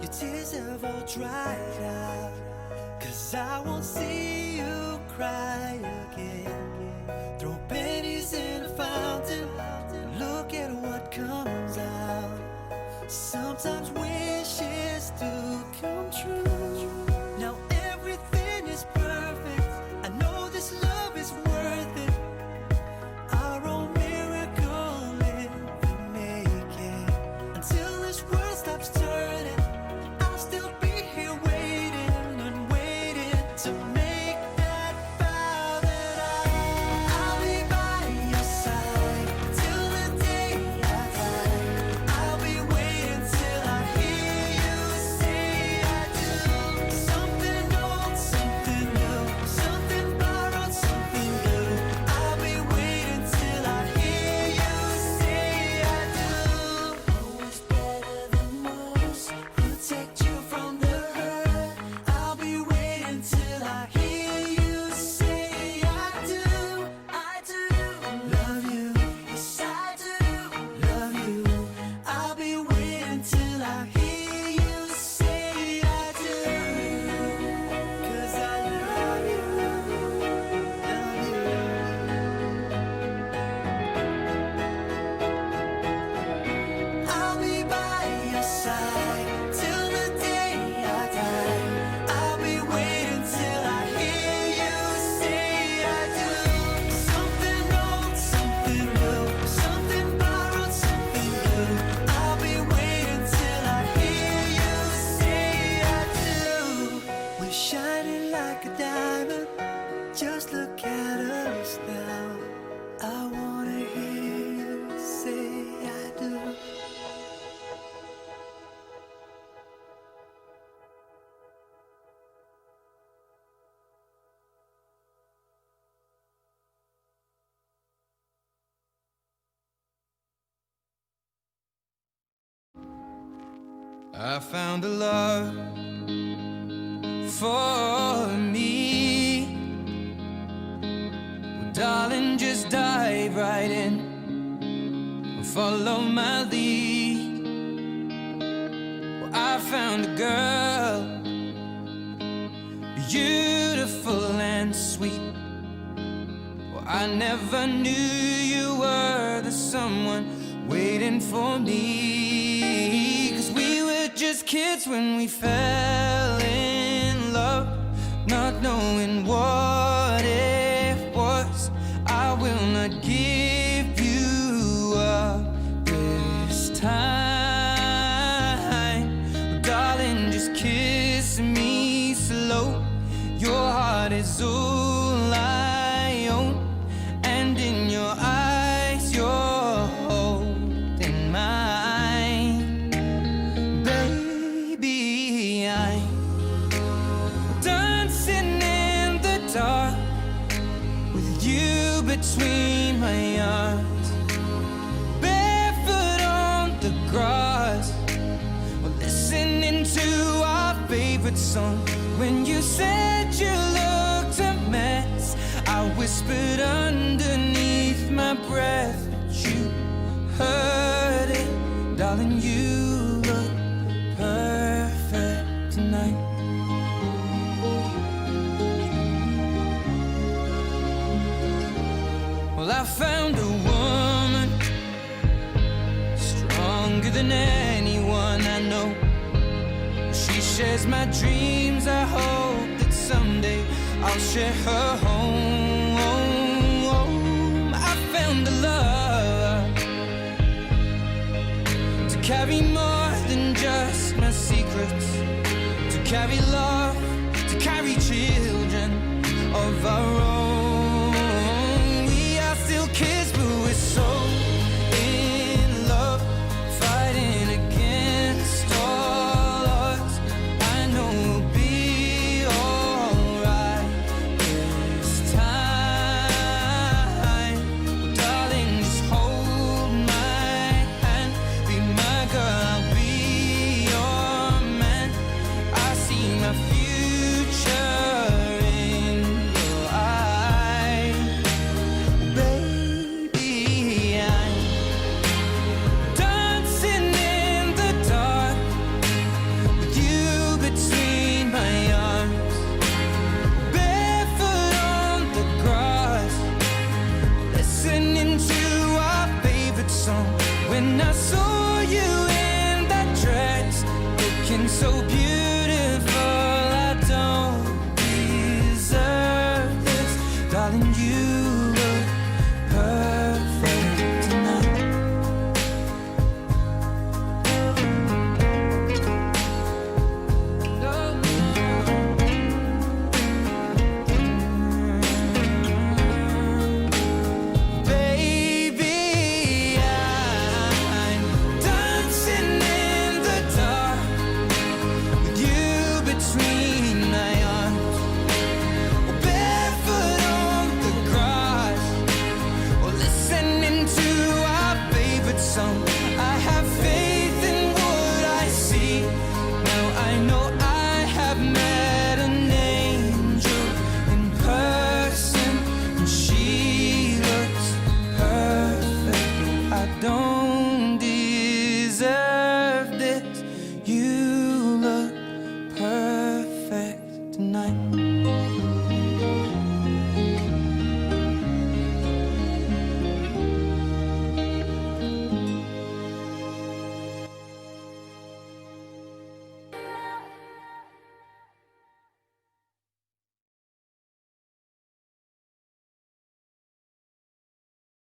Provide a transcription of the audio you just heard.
your tears have all dried up, 'cause I won't see you cry again. Throw pennies in a fountain, look at what comes out. Sometimes wishes do come true. Now everything is perfect, I know this love is worth it. Our own miracle in the making. Until this world stops turning, I'll still be here waiting and waiting to make that vow that I'll be by your side till the day I die. I'll be waiting till I hear you say I do. Something old, something new, something borrowed, something new. I'll be waiting till I hear you say I do. Always better than most, protect you from the hurt. I'll be waiting till I hear you say I do. I do love you, yes I do love you. I'll be waiting till I hear you say I do. 'Cause I love you, love you. I'll be by your side till the day I die. I'll be waiting till I hear you say I do. Something old, something new, something borrowed, something new. I'll be waiting till I hear you say I do. We're shining like a diamond, just look at us now. I wanna hear you say I do. I found a love for me. Well, darling, just dive right in and follow my lead. Well, I found a girl, beautiful and sweet. Well, I never knew you were the someone waiting for me. 'Cause we were just kids when we fell in love, not knowing what it was. I will not give you up this time. Darling, just kiss me slow. Your heart is all I own, and in your eyes you're holding mine. Baby, I'm dancing in the dark with you between my arms, barefoot on the grass, or listening to our favorite song. When you said you looked a mess, I whispered underneath my breath, but you heard it. Darling, you look perfect tonight. Well, I found a woman stronger than anyone I know. She shares my dreams. I hope that someday I'll share her home. I found a love to carry more than just my secrets, to carry love, to carry children of our own. We are still kids, but we're so in love, fighting against all odds. I know we'll be alright this time. Well, darling, just hold my hand, be my girl, I'll be your man. I see my future in your eyes. looking so beautiful. I don't deserve this, darling. You look perfect tonight. Baby, I'm dancing in the dark with you between